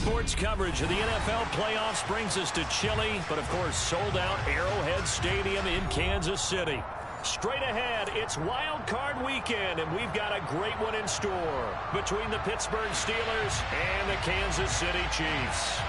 Sports coverage of the NFL playoffs brings us to chilly, but of course sold-out Arrowhead Stadium in Kansas City. Straight ahead, it's Wild Card Weekend, and we've got a great one in store between the Pittsburgh Steelers and the Kansas City Chiefs.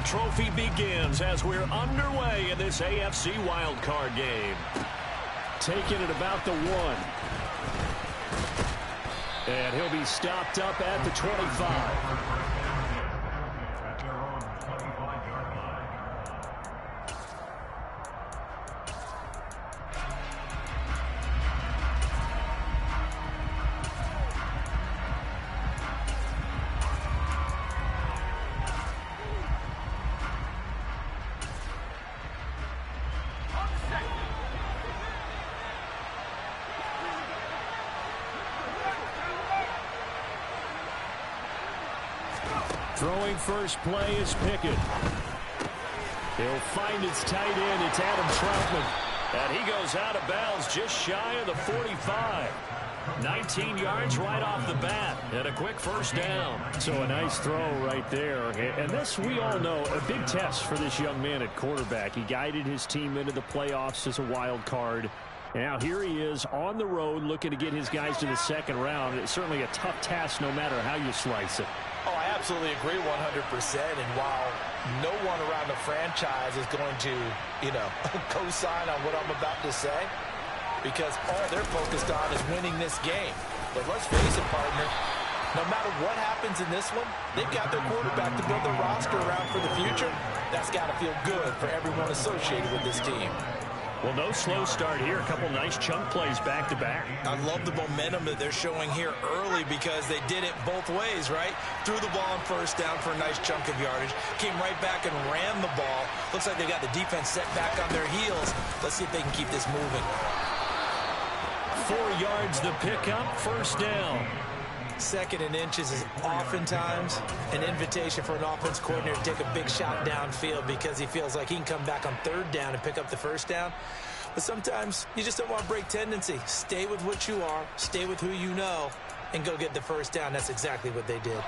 Trophy begins as we're underway in this AFC wildcard game. Taking it about the 1. And he'll be stopped up at the 25. Throwing first play is Pickett. He'll find his tight end. It's Adam Troutman. And he goes out of bounds just shy of the 45. 19 yards right off the bat. And a quick first down. So a nice throw right there. And this, we all know, a big test for this young man at quarterback. He guided his team into the playoffs as a wild card. Now here he is on the road looking to get his guys to the second round. It's certainly a tough task no matter how you slice it. Oh, I absolutely agree 100%. And while no one around the franchise is going to, co-sign on what I'm about to say, because all they're focused on is winning this game. But let's face it, partner, no matter what happens in this one, they've got their quarterback to build their roster around for the future. That's got to feel good for everyone associated with this team. Well, no slow start here. A couple nice chunk plays back-to-back. I love the momentum that they're showing here early because they did it both ways, right? Threw the ball on first down for a nice chunk of yardage. Came right back and ran the ball. Looks like they got the defense set back on their heels. Let's see if they can keep this moving. 4 yards the pickup, first down. Second and inches is oftentimes an invitation for an offense coordinator to take a big shot downfield because he feels like he can come back on third down and pick up the first down. But sometimes you just don't want to break tendency. Stay with what you are, stay with who you know, and go get the first down. That's exactly what they did.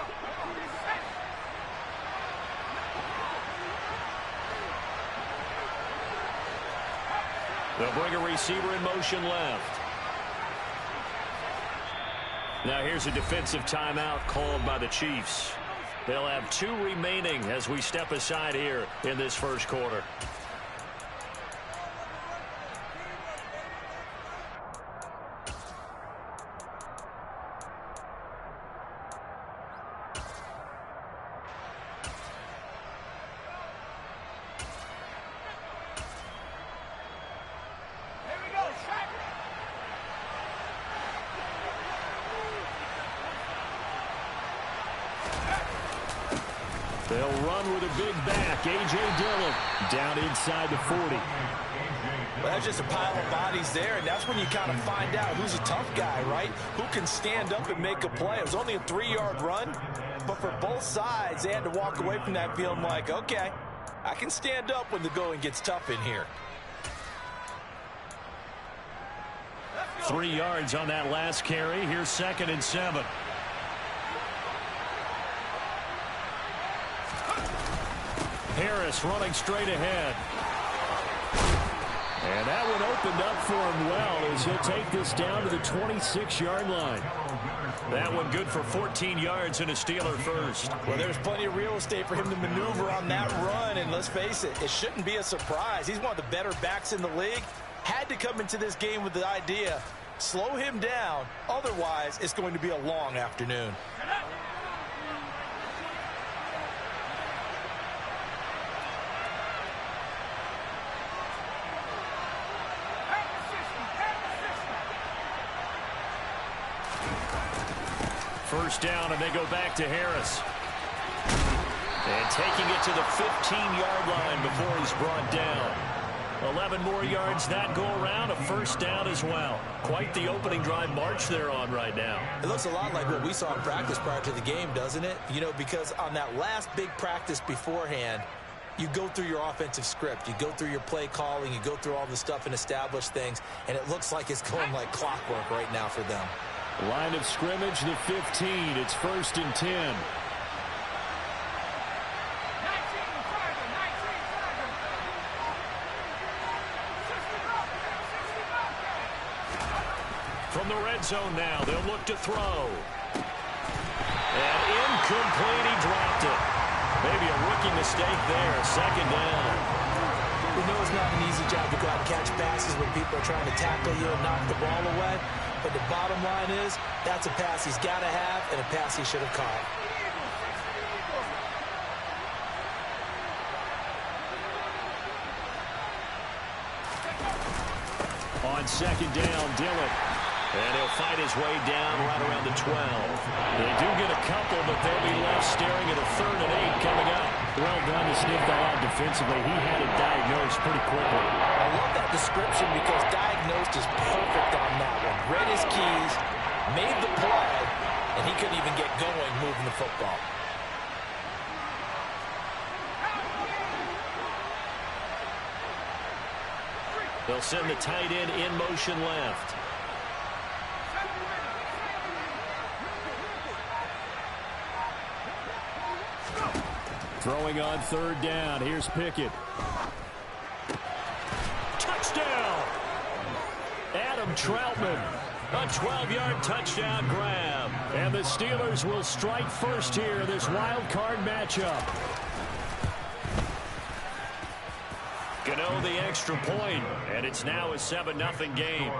They'll bring a receiver in motion left. Now here's a defensive timeout called by the Chiefs. They'll have 2 remaining as we step aside here in this first quarter. They'll run with a big back. A.J. Dillon down inside the 40. Well, that's just a pile of bodies there, and that's when you kind of find out who's a tough guy, right? Who can stand up and make a play. It was only a 3-yard run, but for both sides, they had to walk away from that feeling like, okay, I can stand up when the going gets tough in here. 3 yards on that last carry. Here's 2nd and 7. Harris running straight ahead. And that one opened up for him well as he'll take this down to the 26-yard line. That one good for 14 yards and a Steeler first. Well, there's plenty of real estate for him to maneuver on that run, and let's face it, it shouldn't be a surprise. He's one of the better backs in the league. Had to come into this game with the idea, slow him down, otherwise it's going to be a long afternoon. First down, and they go back to Harris. And taking it to the 15-yard line before he's brought down. 11 more yards that go around, a first down as well. Quite the opening drive march they're on right now. It looks a lot like what we saw in practice prior to the game, doesn't it? You know, because on that last big practice beforehand, you go through your offensive script. You go through your play calling. You go through all the stuff and establish things, and it looks like it's going like clockwork right now for them. Line of scrimmage, the 15. It's 1st and 10. From the red zone now, they'll look to throw. And incomplete, he dropped it. Maybe a rookie mistake there, 2nd down. We know it's not an easy job to go out and catch passes when people are trying to tackle you and knock the ball away. But the bottom line is, that's a pass he's got to have and a pass he should have caught. On 2nd down, Dillon. And he'll fight his way down right around the 12. They do get a couple, but they'll be left staring at a 3rd and 8 coming up. Well done to sniff that out defensively. He had it diagnosed pretty quickly. I love that description because diagnosed is perfect on that one. Read his keys, made the play, and he couldn't even get going moving the football. They'll send the tight end in motion left. Throwing on 3rd down. Here's Pickett. Touchdown! Adam Troutman. A 12-yard touchdown grab. And the Steelers will strike first here in this wild card matchup. Gano the extra point, and it's now a 7-0 game.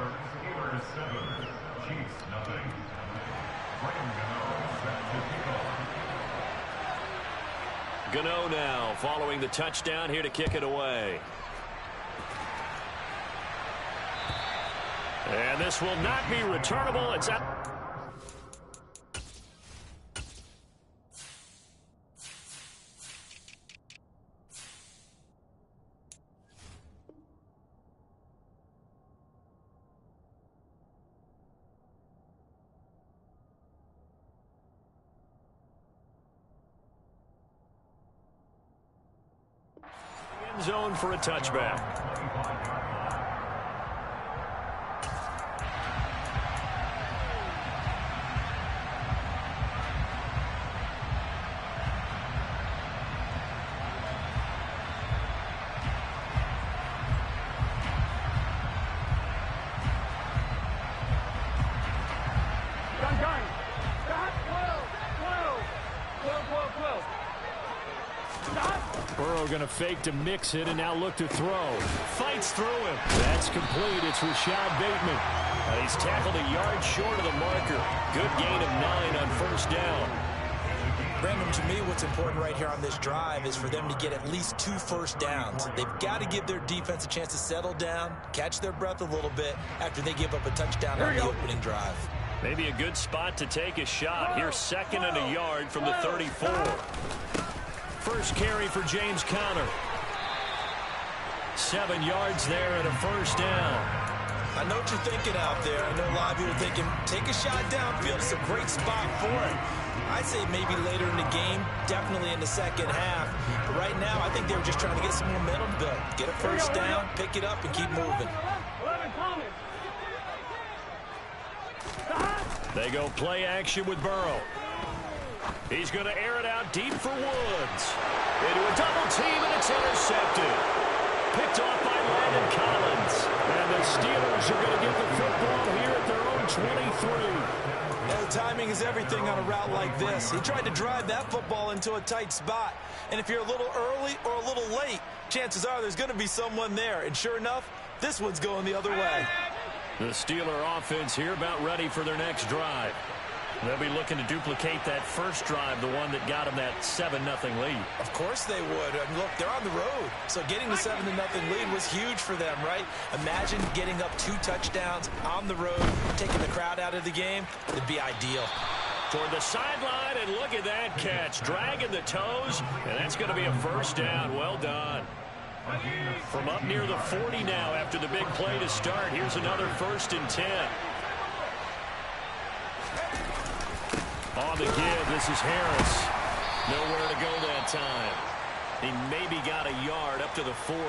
Gano now following the touchdown here to kick it away. And this will not be returnable. It's out. End zone for a touchback. Burrow going to fake to mix it and now look to throw. Fights through him. That's complete. It's Rashad Bateman. And he's tackled a yard short of the marker. Good gain of 9 on 1st down. Brandon, to me, what's important right here on this drive is for them to get at least 2 first downs. They've got to give their defense a chance to settle down, catch their breath a little bit after they give up a touchdown on the opening drive. Maybe a good spot to take a shot. Here's 2nd and a yard from the 34. First carry for James Conner. 7 yards there and a 1st down. I know what you're thinking out there. I know a lot of you are thinking, take a shot downfield. It's a great spot for it. I'd say maybe later in the game, definitely in the 2nd half. But right now, I think they were just trying to get some momentum built. Get a 1st down, pick it up, and keep moving. They go play action with Burrow. He's going to air it out deep for Woods. Into a double team, and it's intercepted. Picked off by Landon Collins. And the Steelers are going to get the football here at their own 23. The timing is everything on a route like this. He tried to drive that football into a tight spot. And if you're a little early or a little late, chances are there's going to be someone there. And sure enough, this one's going the other way. The Steeler offense here about ready for their next drive. They'll be looking to duplicate that first drive, the one that got them that 7-0 lead. Of course they would. I mean, look, they're on the road. So getting the 7-0 lead was huge for them, right? Imagine getting up 2 touchdowns on the road, taking the crowd out of the game. It'd be ideal. Toward the sideline, and look at that catch. Dragging the toes, and that's going to be a 1st down. Well done. From up near the 40 now after the big play to start. Here's another 1st and 10. On the give, this is Harris. Nowhere to go that time. He maybe got a yard up to the 40.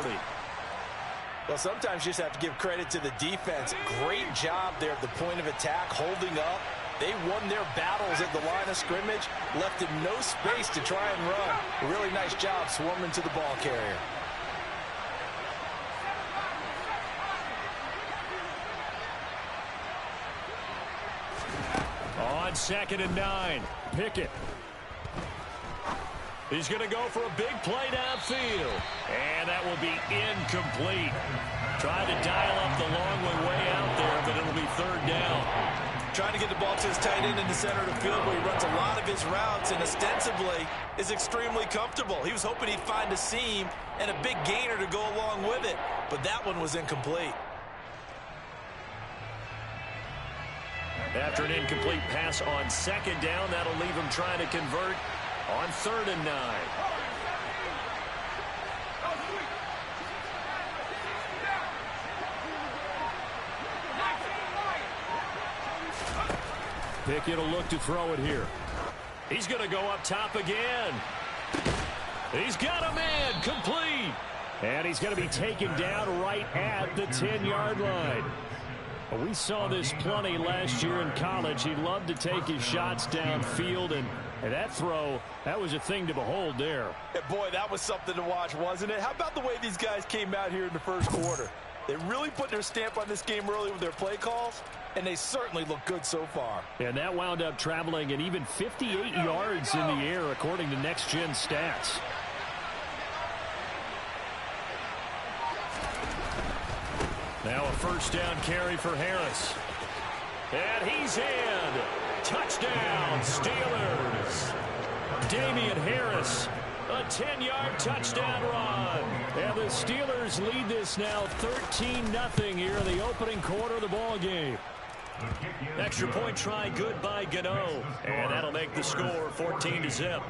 Well, sometimes you just have to give credit to the defense. Great job there at the point of attack, holding up. They won their battles at the line of scrimmage, left him no space to try and run. A really nice job swarming to the ball carrier. On 2nd and 9, Pickett. He's going to go for a big play downfield. And that will be incomplete. Trying to dial up the long way out there, but it'll be 3rd down. Trying to get the ball to his tight end in the center of the field where he runs a lot of his routes and ostensibly is extremely comfortable. He was hoping he'd find a seam and a big gainer to go along with it, but that one was incomplete. After an incomplete pass on 2nd down, that'll leave him trying to convert on 3rd and 9. Pickett will look to throw it here. He's going to go up top again. He's got a man, complete. And he's going to be taken down right at the 10-yard line. We saw this plenty last year in college. He loved to take his shots downfield, and that throw, that was a thing to behold there. And boy, that was something to watch, wasn't it? How about the way these guys came out here in the 1st quarter? They really put their stamp on this game early with their play calls, and they certainly look good so far. And that wound up traveling an even 58 yards in the air, according to Next Gen Stats. Now a 1st down carry for Harris. And he's in. Touchdown, Steelers. Damian Harris, a 10-yard touchdown run. And the Steelers lead this now 13-0 here in the opening quarter of the ball game. Extra point try, good by Gano. And that'll make the score 14-0.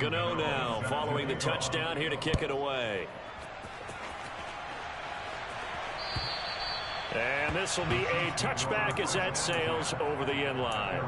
Gano now following the touchdown here to kick it away. And this will be a touchback as that sails over the end line.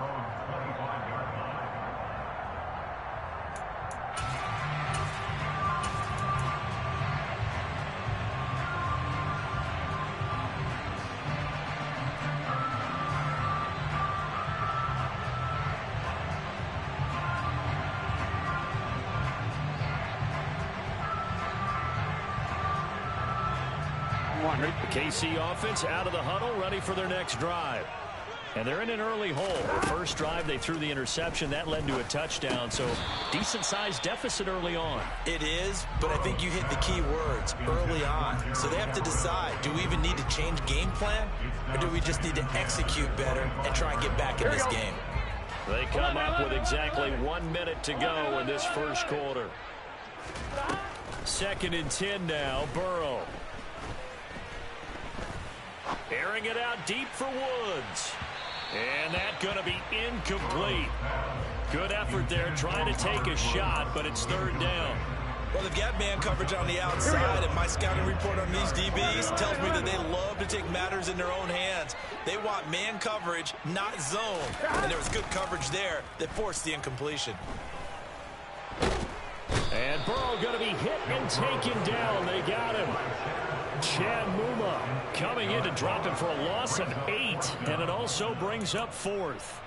The KC offense out of the huddle, ready for their next drive. And they're in an early hole. The first drive, they threw the interception. That led to a touchdown, so decent-sized deficit early on. It is, but I think you hit the key words, early on. So they have to decide, do we even need to change game plan, or do we just need to execute better and try and get back in this game? They come up with exactly 1 minute to go in this first quarter. 2nd and 10 now, Burrow. Airing it out deep for Woods. And that's going to be incomplete. Good effort there trying to take a shot, but it's 3rd down. Well, they've got man coverage on the outside, and my scouting report on these DBs tells me that they love to take matters in their own hands. They want man coverage, not zone. And there was good coverage there that forced the incompletion. And Burrow going to be hit and taken down. They got him. Chad Muma coming in to drop him for a loss of 8, and it also brings up 4th.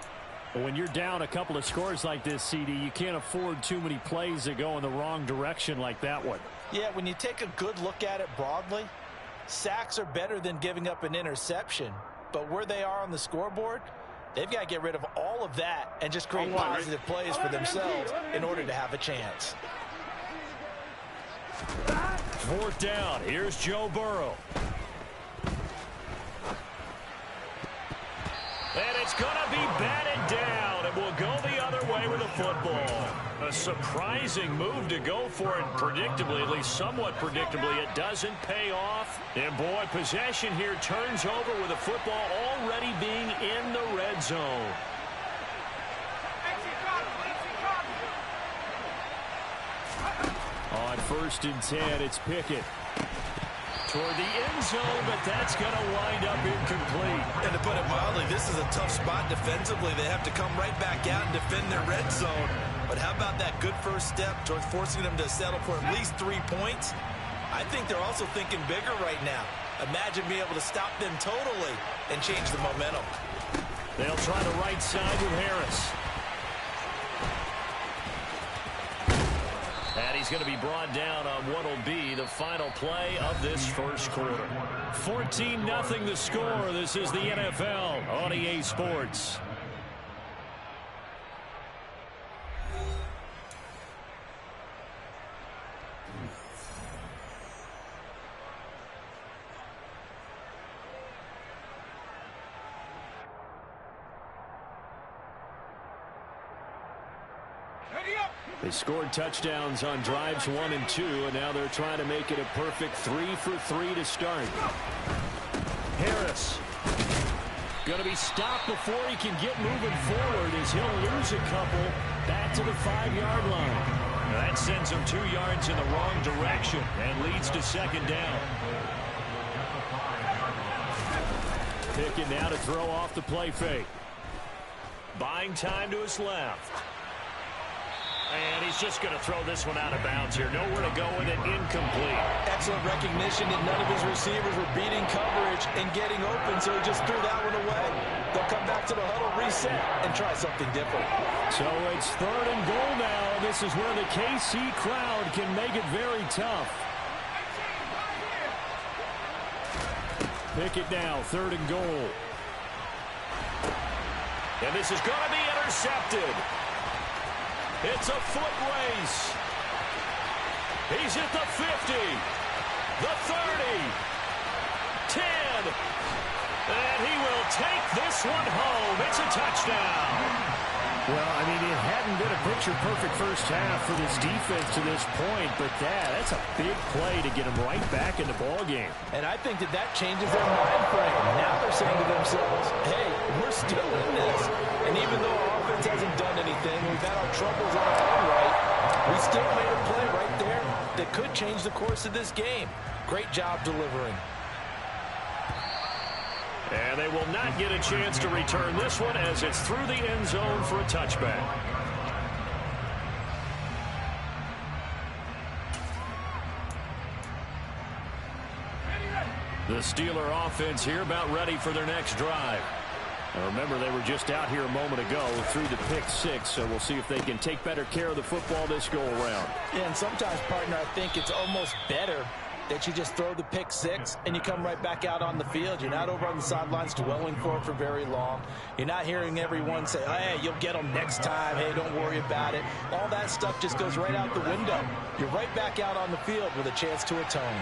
When you're down a couple of scores like this, CD, you can't afford too many plays that go in the wrong direction like that one. Yeah, when you take a good look at it broadly, sacks are better than giving up an interception. But where they are on the scoreboard, they've got to get rid of all of that and just create positive plays for themselves in order to have a chance. 4th down. Here's Joe Burrow. And it's going to be batted down. It will go the other way with the football. A surprising move to go for it predictably, at least somewhat predictably. It doesn't pay off. And boy, possession here turns over with the football already being in the red zone. 1st and 10. It's Pickett. Toward the end zone, but that's going to wind up incomplete. And to put it mildly, this is a tough spot defensively. They have to come right back out and defend their red zone. But how about that good first step towards forcing them to settle for at least 3 points? I think they're also thinking bigger right now. Imagine being able to stop them totally and change the momentum. They'll try the right side with Harris. And he's going to be brought down on what will be the final play of this first quarter. 14-0 the score. This is the NFL on EA Sports. They scored touchdowns on drives 1 and 2, and now they're trying to make it a perfect 3 for 3 to start. Harris going to be stopped before he can get moving forward as he'll lose a couple back to the 5-yard line. Now that sends him 2 yards in the wrong direction and leads to 2nd down. Pickett now to throw off the play fake. Buying time to his left. And he's just going to throw this one out of bounds here. Nowhere to go with it. Incomplete. Excellent recognition that none of his receivers were beating coverage and getting open, so he just threw that one away. They'll come back to the huddle, reset, and try something different. So it's 3rd and goal now. This is where the KC crowd can make it very tough. Pickett now, 3rd and goal. And this is going to be intercepted. It's a foot race. He's at the 50, the 30, 10, and he will take this one home. It's a touchdown. Well, I mean, it hadn't been a picture-perfect first half for this defense to this point, but that's a big play to get them right back in the ballgame. And I think that changes their mind frame. Now they're saying to themselves, hey, we're still in this. And even though our offense hasn't done anything, we've had our troubles on our own right, we still made a play right there that could change the course of this game. Great job delivering. And they will not get a chance to return this one as it's through the end zone for a touchback. The Steeler offense here about ready for their next drive. Now remember, they were just out here a moment ago through the pick 6, so we'll see if they can take better care of the football this go-around. Yeah, and sometimes, partner, I think it's almost better that you just throw the pick 6 and you come right back out on the field. You're not over on the sidelines dwelling for it for very long. You're not hearing everyone say, hey, you'll get them next time. Hey, don't worry about it. All that stuff just goes right out the window. You're right back out on the field with a chance to atone.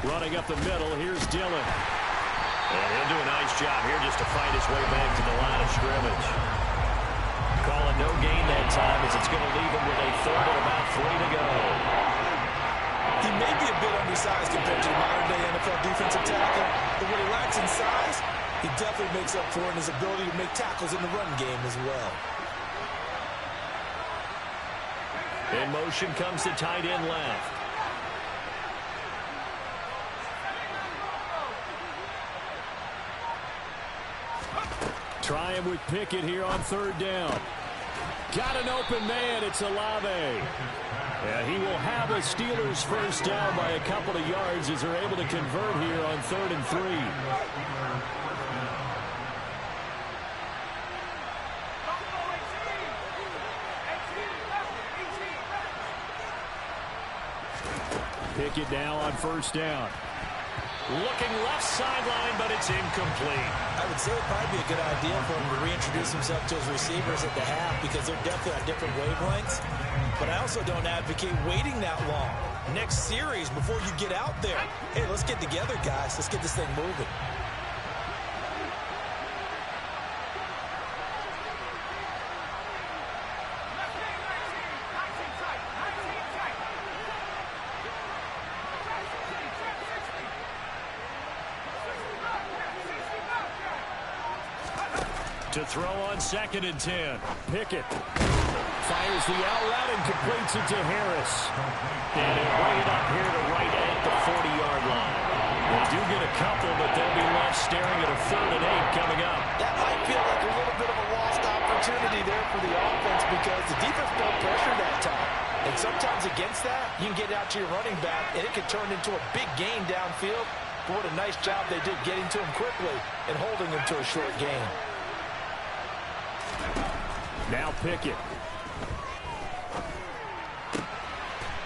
Running up the middle, here's Dillon. And he'll do a nice job here just to find his way back to the line of scrimmage. Calling no gain that time as it's going to leave him with a 3rd and about 3 to go. He may be a bit undersized compared to the modern-day NFL defensive tackle, but what he lacks in size, he definitely makes up for in his ability to make tackles in the run game as well. In motion comes the tight end left. Try him with Pickett here on 3rd down. Got an open man. It's Olave. And he will have a Steelers first down by a couple of yards as they're able to convert here on 3rd and 3. Pickett now on 1st down. Looking left sideline, but it's incomplete. I would say it would probably be a good idea for him to reintroduce himself to his receivers at the half because they're definitely on different wavelengths. But I also don't advocate waiting that long. Next series, before you get out there, hey, let's get together, guys. Let's get this thing moving. To throw on 2nd and 10. Pickett Fires the out route and completes it to Harris. And he'll bring it up here to right at the 40-yard line. They do get a couple, but they'll be left staring at a 3rd and 8 coming up. That might feel like a little bit of a lost opportunity there for the offense because the defense built pressure that time. And sometimes against that, you can get out to your running back, and it can turn into a big gain downfield. But what a nice job they did getting to him quickly and holding him to a short gain. Now Pickett.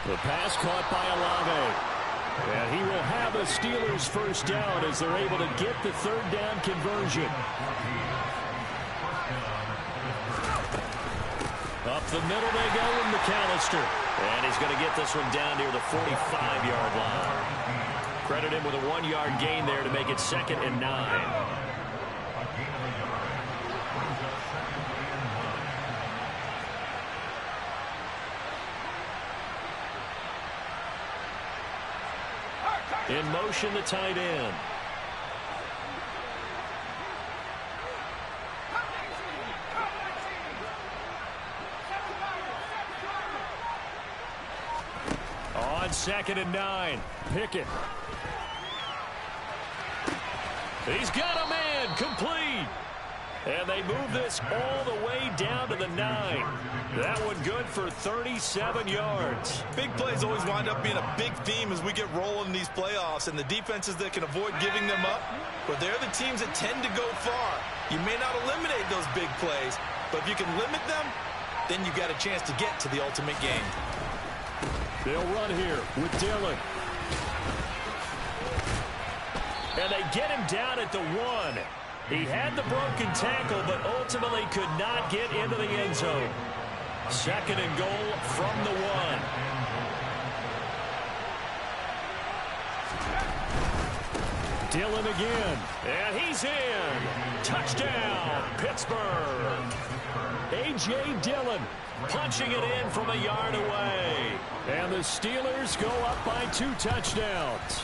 The pass caught by Olave. And he will have a Steelers first down as they're able to get the 3rd down conversion. Up the middle they go with McAllister. And he's going to get this one down near the 45-yard line. Credit him with a 1-yard gain there to make it 2nd and 9. In motion, the tight end. On 2nd and 9, Pickett. He's got a man, complete. And they move this all the way down to the 9. That one good for 37 yards. Big plays always wind up being a big theme as we get rolling in these playoffs, and the defenses that can avoid giving them up, but they're the teams that tend to go far. You may not eliminate those big plays, but if you can limit them, then you've got a chance to get to the ultimate game. They'll run here with Dillon. And they get him down at the 1. He had the broken tackle, but ultimately could not get into the end zone. 2nd and goal from the 1. Dillon again, and he's in. Touchdown, Pittsburgh. A.J. Dillon punching it in from a yard away. And the Steelers go up by 2 touchdowns.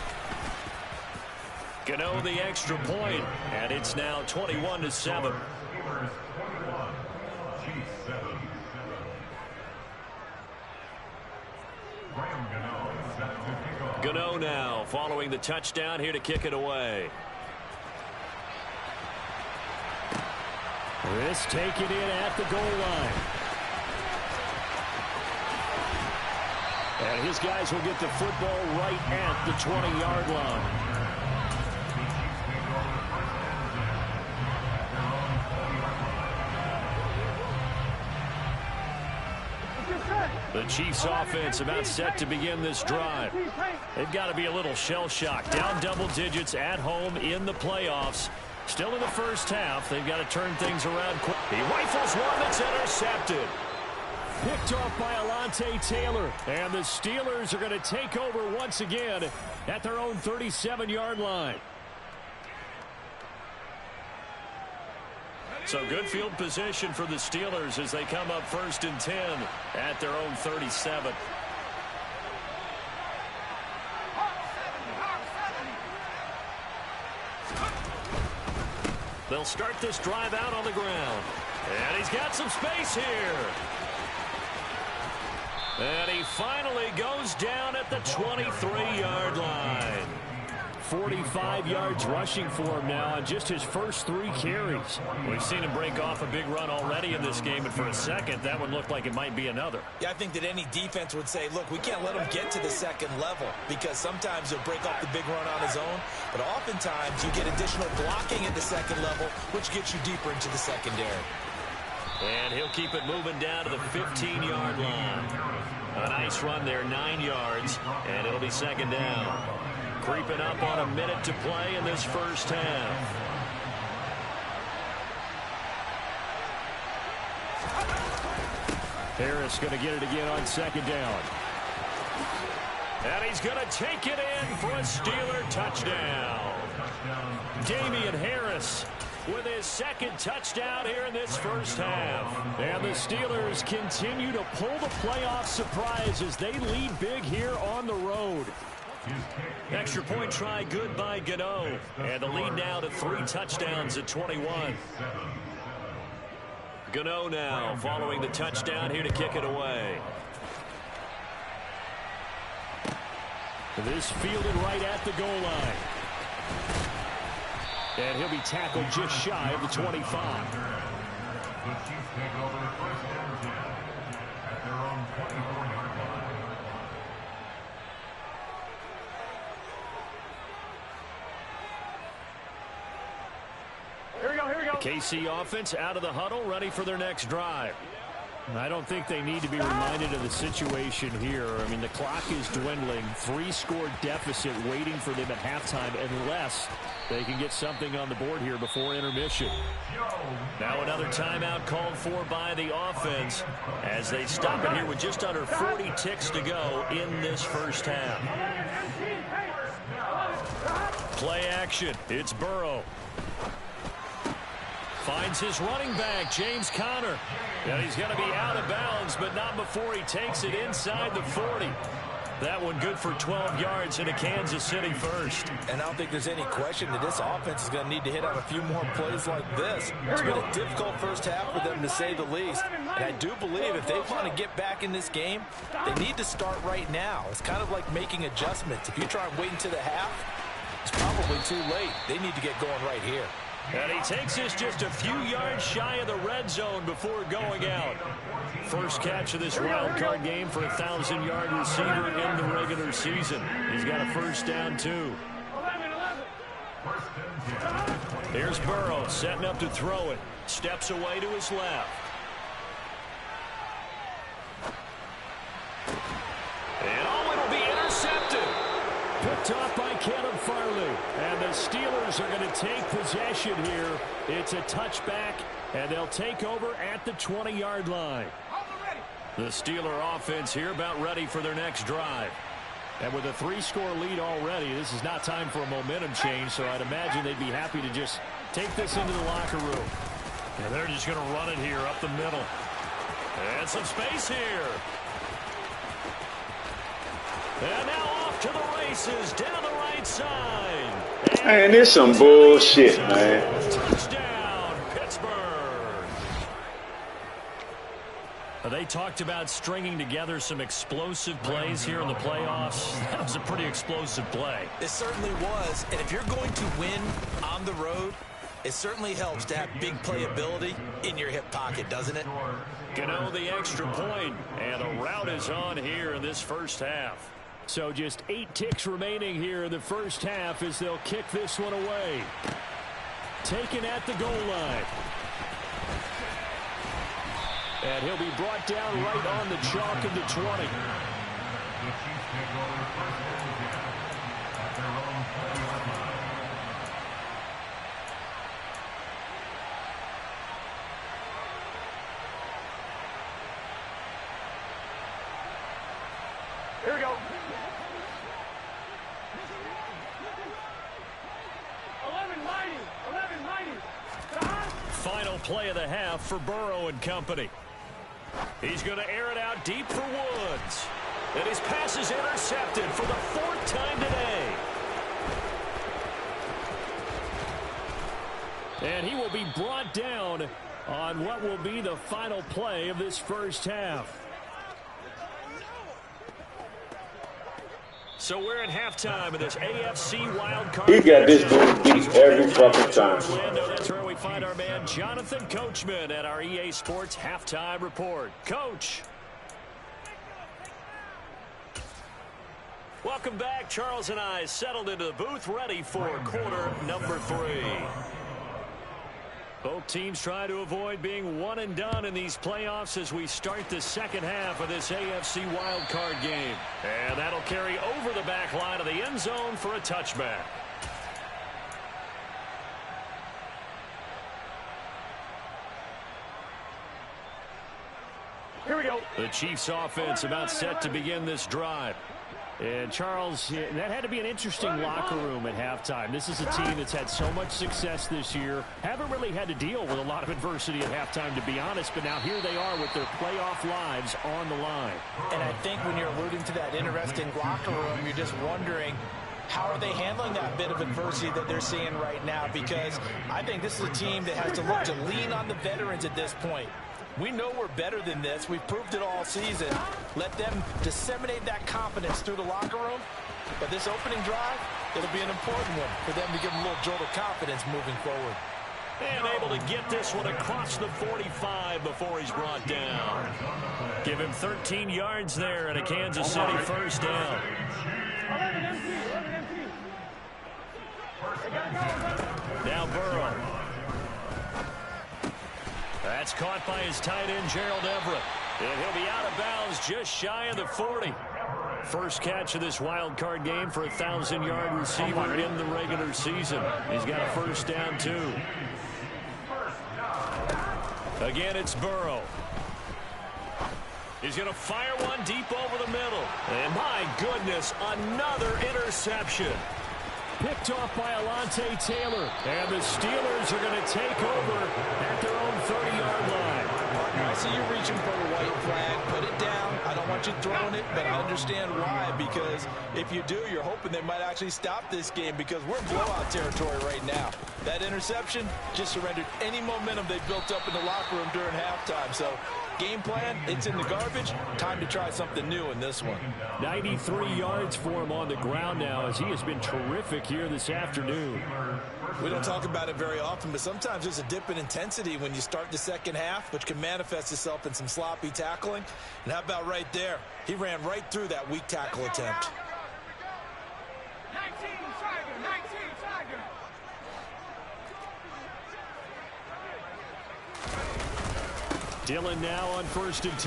Gano the extra point, and it's now 21-7. Gano now following the touchdown here to kick it away. This taken in at the goal line. And his guys will get the football right at the 20-yard line. The Chiefs offense about set to begin this drive. They've got to be a little shell-shocked. Down double digits at home in the playoffs. Still in the first half. They've got to turn things around quick. He rifles one that's intercepted. Picked off by Alontae Taylor. And the Steelers are going to take over once again at their own 37-yard line. So good field position for the Steelers as they come up 1st and 10 at their own 37. They'll start this drive out on the ground. And he's got some space here. And he finally goes down at the 23-yard line. 45 yards rushing for him now on just his first 3 carries. We've seen him break off a big run already in this game, and for a second, that one looked like it might be another. Yeah, I think that any defense would say, look, we can't let him get to the 2nd level because sometimes he'll break off the big run on his own, but oftentimes you get additional blocking at the 2nd level, which gets you deeper into the secondary. And he'll keep it moving down to the 15-yard line. A nice run there, 9 yards, and it'll be 2nd down. Creeping up on a minute to play in this first half. Harris going to get it again on 2nd down. And he's going to take it in for a Steeler touchdown. Damian Harris with his 2nd touchdown here in this first half. And the Steelers continue to pull the playoff surprise as they lead big here on the road. Extra point try good by Gano. And the lead now to 3 touchdowns at 21. Gano now following the touchdown here to kick it away. This fielded right at the goal line. And he'll be tackled just shy of the 25. KC offense out of the huddle, ready for their next drive. I don't think they need to be reminded of the situation here. I mean, the clock is dwindling. 3-score deficit waiting for them at halftime unless they can get something on the board here before intermission. Now another timeout called for by the offense as they stop it here with just under 40 ticks to go in this first half. Play action. It's Burrow. Finds his running back, James Conner. And he's going to be out of bounds, but not before he takes it inside the 40. That one good for 12 yards into Kansas City first. And I don't think there's any question that this offense is going to need to hit on a few more plays like this. It's been a difficult first half for them, to say the least. And I do believe if they want to get back in this game, they need to start right now. It's kind of like making adjustments. If you try and wait until the half, it's probably too late. They need to get going right here. And he takes this just a few yards shy of the red zone before going out. First catch of this wild card game for a 1,000-yard receiver in the regular season. He's got a first down, too. Here's Burrow setting up to throw it. Steps away to his left. And oh, it'll be intercepted. Picked off by Caleb Farley. And the Steelers are going to take possession here. It's a touchback, and they'll take over at the 20-yard line. The Steeler offense here about ready for their next drive. And with a 3-score lead already, this is not time for a momentum change, so I'd imagine they'd be happy to just take this into the locker room. And they're just going to run it here up the middle. And some space here. And now off to the races down the right side. Man, this some bullshit, man. Touchdown, Pittsburgh. They talked about stringing together some explosive plays here in the playoffs. That was a pretty explosive play. It certainly was. And if you're going to win on the road, it certainly helps to have big playability in your hip pocket, doesn't it? Gano the extra point, and a rout is on here in this first half. So just 8 ticks remaining here in the first half as they'll kick this one away. Taken at the goal line. And he'll be brought down right on the chalk of the 20. Here we go. 11-90. Final play of the half for Burrow and company. He's going to air it out deep for Woods. And his pass is intercepted for the 4th time today. And he will be brought down on what will be the final play of this first half. So we're at halftime of this AFC wild card. He got this dude beat every fucking time. That's where we find our man Jonathan Coachman at our EA Sports halftime report. Coach. Welcome back. Charles and I settled into the booth, ready for quarter number 3. Both teams try to avoid being one and done in these playoffs as we start the second half of this AFC wildcard game. And that'll carry over the back line of the end zone for a touchback. Here we go. The Chiefs offense about set to begin this drive. And, Charles, that had to be an interesting locker room at halftime. This is a team that's had so much success this year. Haven't really had to deal with a lot of adversity at halftime, to be honest. But now here they are with their playoff lives on the line. And I think when you're alluding to that interesting locker room, you're just wondering, how are they handling that bit of adversity that they're seeing right now? Because I think this is a team that has to look to lean on the veterans at this point. We know we're better than this. We've proved it all season. Let them disseminate that confidence through the locker room. But this opening drive, it'll be an important one for them to give them a little jolt of confidence moving forward. And able to get this one across the 45 before he's brought down. Give him 13 yards there and a Kansas City first down. Now Burrow. That's caught by his tight end, Gerald Everett. And he'll be out of bounds just shy of the 40. First catch of this wild card game for a 1,000-yard receiver in the regular season. He's got a first down, too. Again, it's Burrow. He's going to fire one deep over the middle. And my goodness, another interception. Picked off by Alontae Taylor. And the Steelers are going to take over at their own 30-yard line. I see you reaching for the white flag. Put it down. I don't want you throwing it, but I understand why. Because if you do, you're hoping they might actually stop this game because we're in blowout territory right now. That interception just surrendered any momentum they built up in the locker room during halftime. So game plan, it's in the garbage. Time to try something new in this one. 93 yards for him on the ground now as he has been terrific here this afternoon. We don't talk about it very often, but sometimes there's a dip in intensity when you start the second half, which can manifest itself in some sloppy tackling. And how about right there? He ran right through that weak tackle attempt. 19 Tiger. Dillon now on 1st and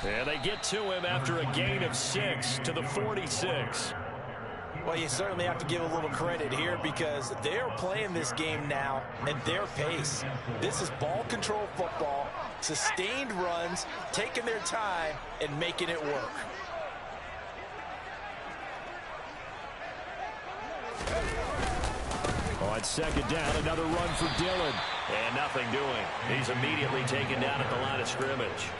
10. And they get to him after a gain of 6 to the 46. Well, you certainly have to give a little credit here because they're playing this game now at their pace. This is ball control football, sustained runs, taking their time, and making it work. On second down, another run for Dillon. And nothing doing. He's immediately taken down at the line of scrimmage.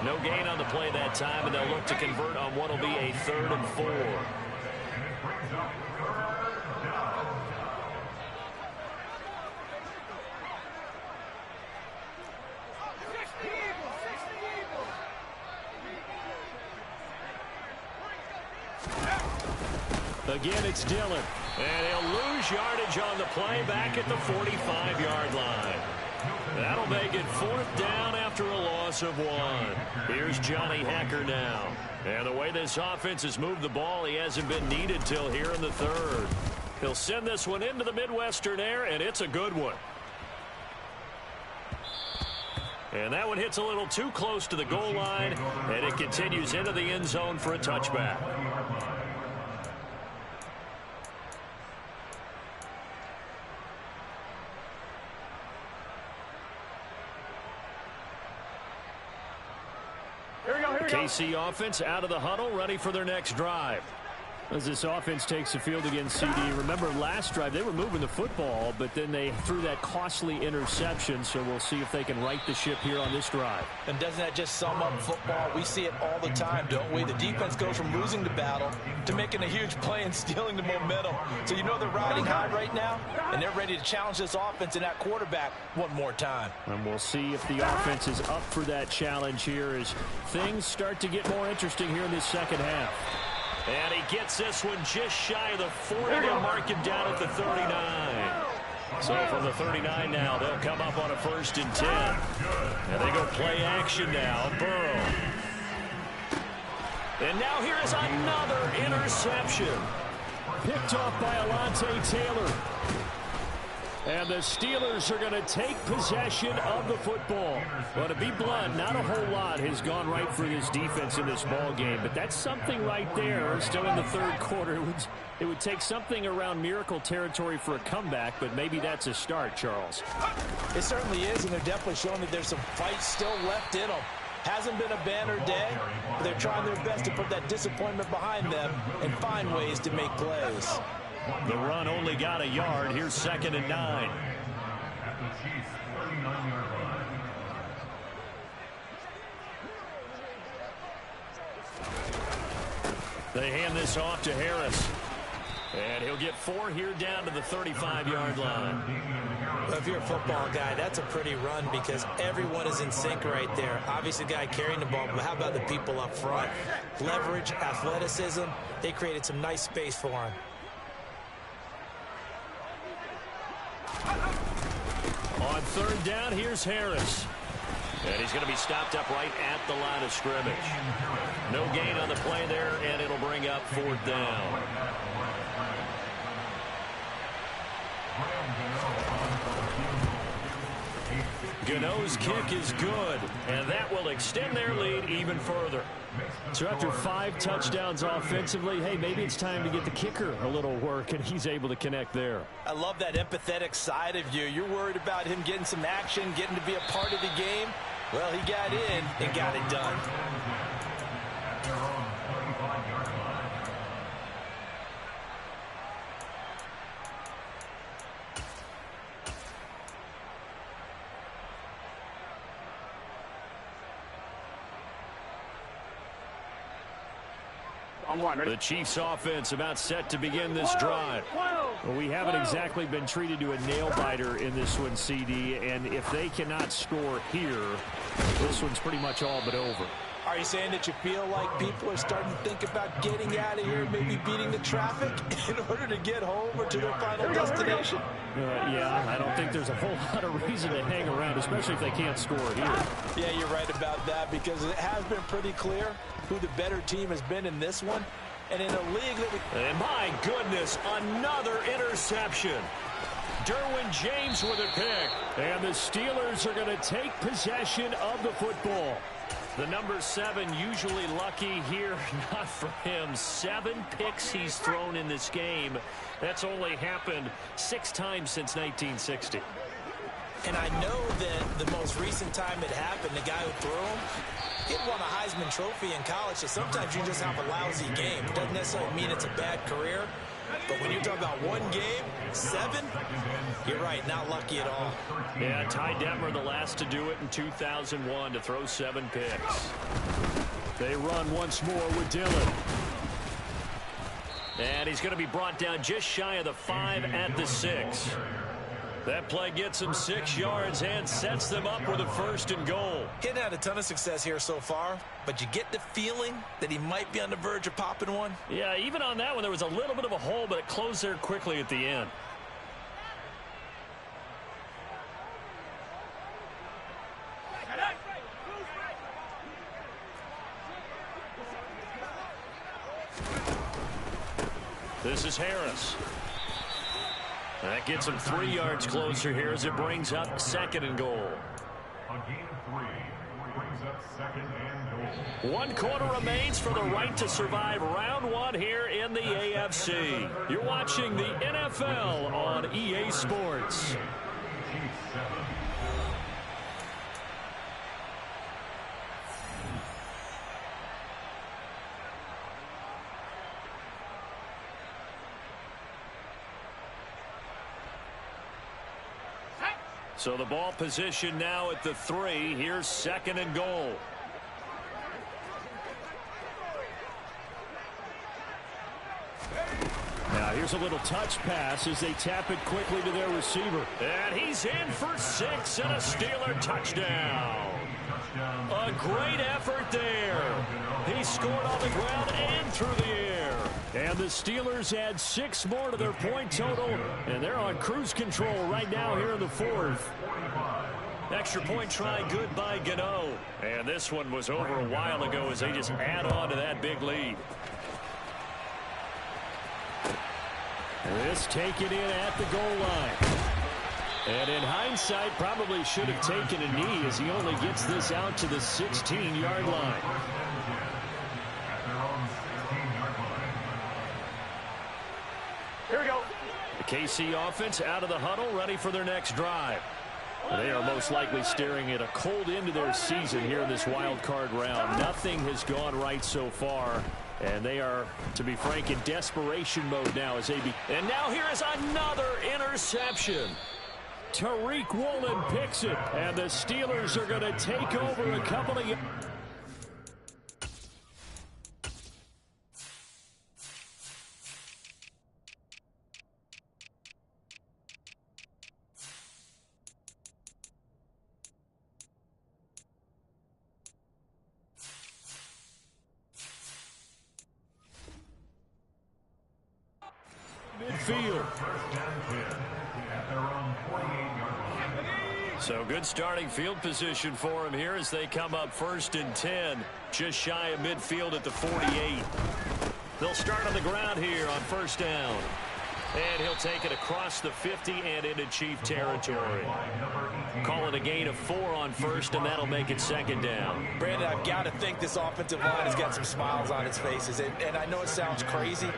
No gain on the play that time, and they'll look to convert on what will be a 3rd and 4. Again, it's Dillon. And he'll lose yardage on the play back at the 45-yard line. That'll make it 4th down after a loss of 1. Here's Johnny Hacker now. And the way this offense has moved the ball, he hasn't been needed till here in the 3rd. He'll send this one into the Midwestern air, and it's a good one. And that one hits a little too close to the goal line, and it continues into the end zone for a touchback. KC offense out of the huddle, ready for their next drive. As this offense takes the field against CD, remember last drive they were moving the football, but then they threw that costly interception, so we'll see if they can right the ship here on this drive. And doesn't that just sum up football? We see it all the time, don't we? The defense goes from losing the battle to making a huge play and stealing the momentum. So you know they're riding high right now, and they're ready to challenge this offense and that quarterback one more time. And we'll see if the offense is up for that challenge here as things start to get more interesting here in this second half. And he gets this one just shy of the 40. They'll mark him down at the 39. So from the 39 now, they'll come up on a 1st and 10. And they go play action now. Burrow. And now here is another interception. Picked off by Alontae Taylor. And the Steelers are going to take possession of the football. Well, to be blunt, not a whole lot has gone right for this defense in this ball game, but that's something right there. Still in the 3rd quarter. It would take something around miracle territory for a comeback, but maybe that's a start, Charles. It certainly is, and they're definitely showing that there's some fight still left in them. Hasn't been a banner day, but they're trying their best to put that disappointment behind them and find ways to make plays. The run only got a yard. Here's 2nd and 9. They hand this off to Harris. And he'll get 4 here down to the 35-yard line. Well, if you're a football guy, that's a pretty run because everyone is in sync right there. Obviously, the guy carrying the ball, but how about the people up front? Leverage, athleticism, they created some nice space for him. On 3rd down, here's Harris. And he's going to be stopped up right at the line of scrimmage. No gain on the play there, and it'll bring up 4th down. Gano's kick is good, and that will extend their lead even further. So after 5 touchdowns offensively, hey, maybe it's time to get the kicker a little work, and he's able to connect there. I love that empathetic side of you. You're worried about him getting some action, getting to be a part of the game. Well, he got in and got it done. The Chiefs offense about set to begin this drive. Well, we haven't exactly been treated to a nail-biter in this one, CD, and if they cannot score here, this one's pretty much all but over. Are you saying that you feel like people are starting to think about getting out of here, maybe beating the traffic in order to get home or to their final destination? Yeah, I don't think there's a whole lot of reason to hang around, especially if they can't score here. Yeah, you're right about that because it has been pretty clear who the better team has been in this one. And in a league that And my goodness, another interception. Derwin James with a pick. And the Steelers are going to take possession of the football. The number 7 usually lucky here. Not for him. 7 picks he's thrown in this game. That's only happened 6 times since 1960. And I know that the most recent time it happened, the guy who threw him, he had won a Heisman Trophy in college, so sometimes you just have a lousy game. It doesn't necessarily mean it's a bad career, but when you're talking about one game, 7, you're right, not lucky at all. Yeah, Ty Detmer, the last to do it in 2001, to throw 7 picks. They run once more with Dillon. And he's going to be brought down just shy of the 5 at the 6. That play gets him 6 yards and sets them up with a 1st and goal. He hadn't had a ton of success here so far, but you get the feeling that he might be on the verge of popping one. Yeah, even on that one, there was a little bit of a hole, but it closed there quickly at the end. This is Harris. That gets him 3 yards closer here as it brings up 2nd and goal. A gain of 3 brings up 2nd and goal. 1 quarter remains for the right to survive round 1 here in the AFC. You're watching the NFL on EA Sports. So the ball position now at the 3. Here's 2nd and goal. Now here's a little touch pass as they tap it quickly to their receiver. And he's in for 6 and a Steeler touchdown. A great effort there. He scored on the ground and through the air. And the Steelers add 6 more to their point total, and they're on cruise control right now here in the 4th. Extra point try good by Gano. And this one was over a while ago as they just add on to that big lead. This taken in at the goal line. And in hindsight, probably should have taken a knee as he only gets this out to the 16-yard line. Here we go. The KC offense out of the huddle, ready for their next drive. They are most likely staring at a cold end to their season here in this wild card round. Nothing has gone right so far, and they are, to be frank, in desperation mode now as they be. And now here is another interception. Tariq Woolen picks it, and the Steelers are going to take over a couple of... Midfield. So good starting field position for him here as they come up 1st and 10. Just shy of midfield at the 48. They'll start on the ground here on 1st down. And he'll take it across the 50 and into Chief territory. Call it a gain of 4 on 1st, and that'll make it 2nd down. Brandon, I've got to think this offensive line has got some smiles on its faces. And I know it sounds crazy,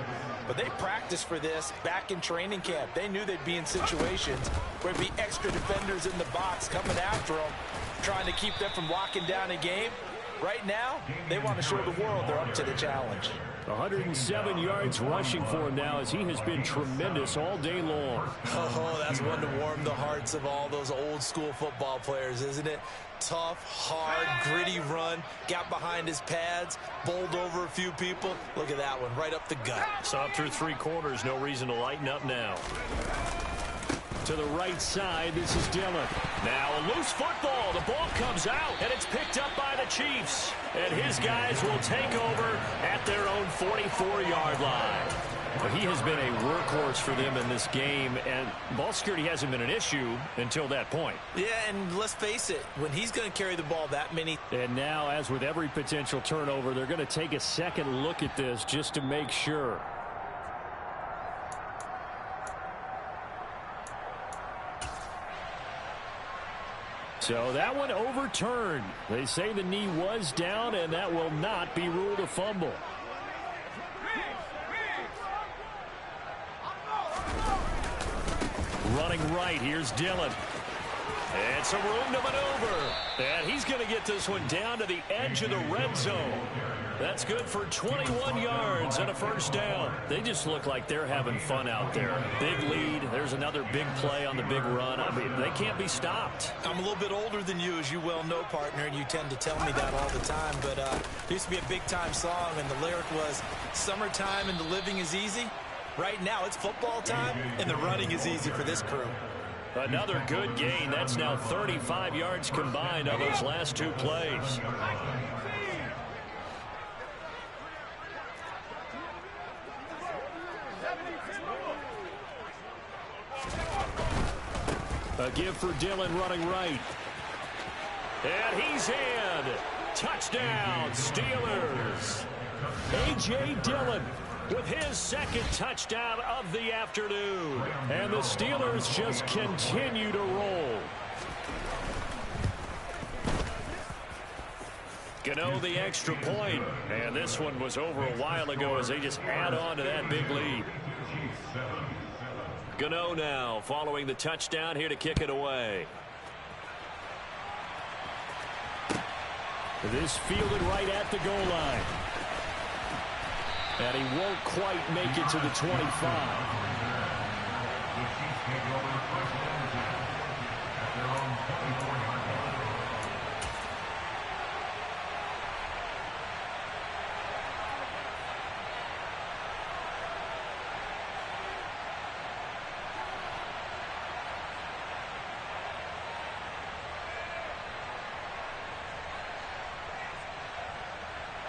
but they practiced for this back in training camp. They knew they'd be in situations where there'd be extra defenders in the box coming after them, trying to keep them from locking down a game. Right now, they want to show the world they're up to the challenge. 107 yards rushing for him now as he has been tremendous all day long. Oh, that's one to warm the hearts of all those old school football players, isn't it? Tough, hard, gritty run, got behind his pads, bowled over a few people. Look at that one, right up the gut. So up through 3 quarters, no reason to lighten up now. To the right side, this is Dillon. Now a loose football. The ball comes out, and it's picked up by the Chiefs. And his guys will take over at their own 44-yard line. But he has been a workhorse for them in this game, and ball security hasn't been an issue until that point. Yeah, and let's face it, when he's going to carry the ball that many. And now, as with every potential turnover, they're going to take a second look at this just to make sure. So that one overturned. They say the knee was down, and that will not be ruled a fumble. Running right, here's Dillon. And some room to maneuver. And he's going to get this one down to the edge of the red zone. That's good for 21 yards and a 1st down. They just look like they're having fun out there. Big lead. There's another big play on the big run. I mean, they can't be stopped. I'm a little bit older than you, as you well know, partner, and you tend to tell me that all the time. But there used to be a big-time song, and the lyric was, "Summertime and the living is easy." Right now, it's football time, and the running is easy for this crew. Another good gain. That's now 35 yards combined on those last 2 plays. A give for Dillon running right. And he's in. Touchdown, Steelers. A.J. Dillon with his 2nd touchdown of the afternoon. And the Steelers just continue to roll. Gano the extra point. And this one was over a while ago as they just add on to that big lead. Gano now following the touchdown here to kick it away. This fielded right at the goal line. And he won't quite make it to the 25.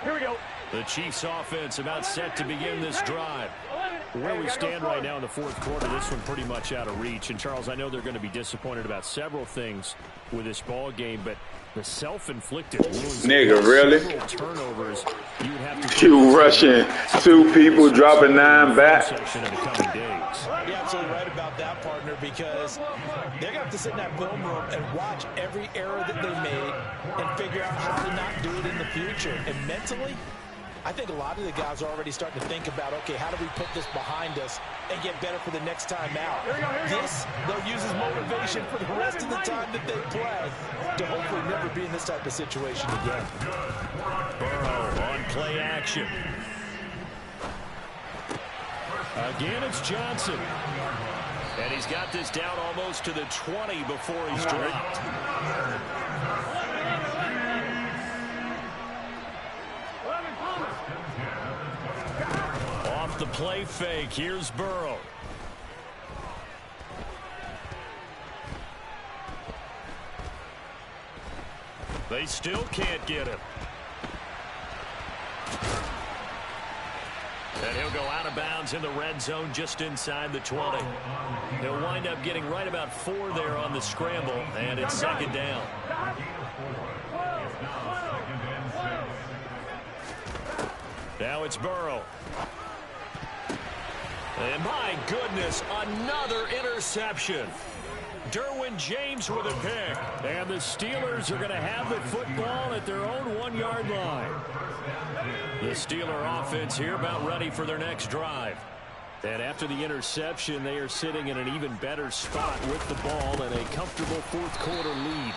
Here we go. The Chiefs offense about set to begin this drive. Where we stand right now in the 4th quarter, this one pretty much out of reach. And, Charles, I know they're going to be disappointed about several things with this ball game, but the self-inflicted wounds. Nigga, really? Turnovers. You would have to You rushing 2 people, dropping 9 back. You're absolutely right about that, partner, because they're going to have to sit in that film room and watch every error that they made and figure out how to not do it in the future. And mentally, I think a lot of the guys are already starting to think about, okay, how do we put this behind us and get better for the next time out? This, they'll use as motivation for the rest of the time that they play to hopefully never be in this type of situation again. Burrow on play action. Again, it's Johnson. And he's got this down almost to the 20 before he's dropped. Off the play fake, here's Burrow. They still can't get him. And he'll go out of bounds in the red zone just inside the 20. He'll wind up getting right about 4 there on the scramble, and it's second down. Now it's Burrow. And my goodness, another interception. Derwin James with a pick. And the Steelers are going to have the football at their own 1-yard line. The Steeler offense here about ready for their next drive. And after the interception, they are sitting in an even better spot with the ball and a comfortable fourth-quarter lead.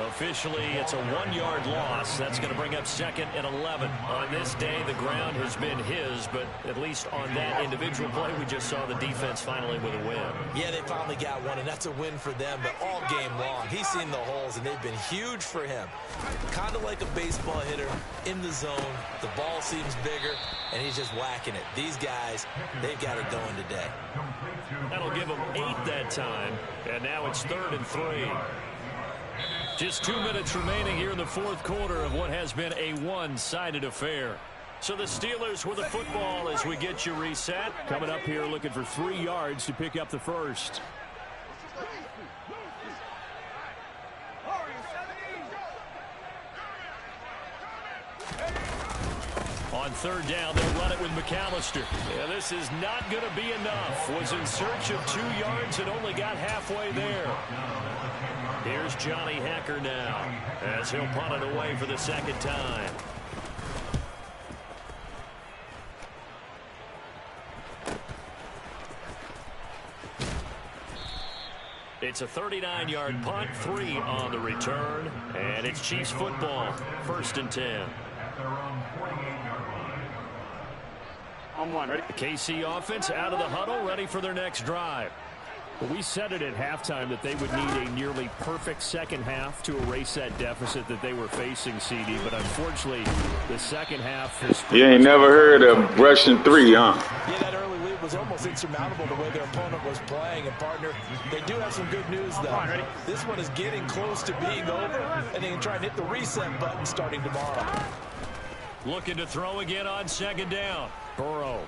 Officially, it's a 1-yard loss. That's going to bring up 2nd and 11. On this day, the ground has been his, but at least on that individual play, we just saw the defense finally with a win. Yeah, they finally got one, and that's a win for them, but all game long, he's seen the holes, and they've been huge for him. Kind of like a baseball hitter in the zone. The ball seems bigger, and he's just whacking it. These guys, they've got it going today. That'll give them 8 that time, and now it's 3rd and 3. Just 2 minutes remaining here in the fourth quarter of what has been a one-sided affair. So the Steelers with the football as we get you reset. Coming up here looking for 3 yards to pick up the first. On 3rd down, they'll run it with McAllister. Yeah, this is not going to be enough. Was in search of 2 yards and only got halfway there. Here's Johnny Hacker now as he'll punt it away for the 2nd time. It's a 39-yard punt, 3 on the return, and it's Chiefs football, 1st and 10. On 1, ready? The KC offense out of the huddle, ready for their next drive. Well, we said it at halftime that they would need a nearly perfect second half to erase that deficit that they were facing, CD. But unfortunately, the second half is... You ain't never heard of rushing 3, huh? Yeah, that early lead was almost insurmountable the way their opponent was playing. And, partner, they do have some good news, though. This one is getting close to being over, and they can try and hit the reset button starting tomorrow. Looking to throw again on 2nd down. Burrow.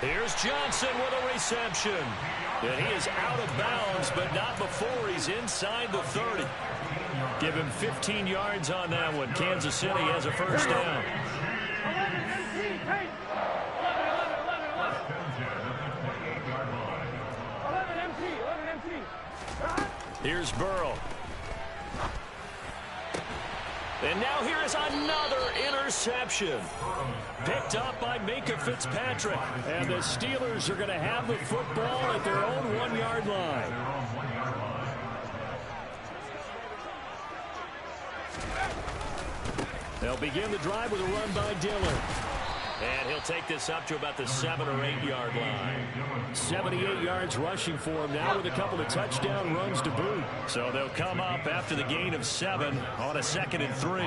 Here's Johnson with a reception. And he is out of bounds, but not before he's inside the 30. Give him 15 yards on that one. Kansas City has a 1st down. Here's Burrow. And now here is another interception. Picked up by Minka Fitzpatrick. And the Steelers are going to have the football at their own 1-yard line. They'll begin the drive with a run by Dillon. And he'll take this up to about the 7 or 8-yard line. 78 yards rushing for him now with a couple of touchdown runs to boot. So they'll come up after the gain of 7 on a 2nd and 3.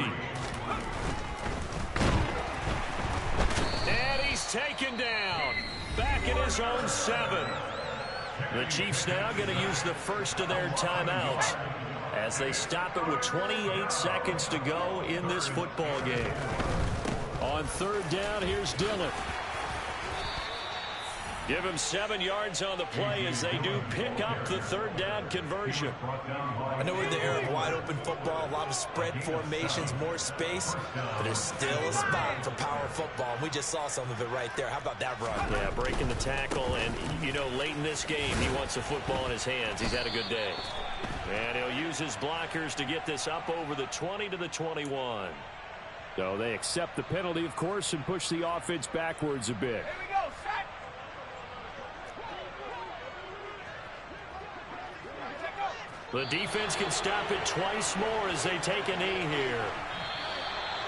And he's taken down. Back in his own 7. The Chiefs now going to use the first of their timeouts as they stop it with 28 seconds to go in this football game. On 3rd down, here's Dillon. Give him 7 yards on the play as they do pick up the 3rd down conversion. I know we're in the era of wide-open football, a lot of spread formations, more space, but there's still a spot for power football. We just saw some of it right there. How about that run? Yeah, breaking the tackle, and, you know, late in this game, he wants the football in his hands. He's had a good day. And he'll use his blockers to get this up over the 20 to the 21. So they accept the penalty, of course, and push the offense backwards a bit. The defense can stop it twice more as they take a knee here.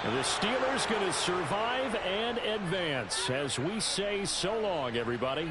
And the Steelers going to survive and advance as we say so long, everybody.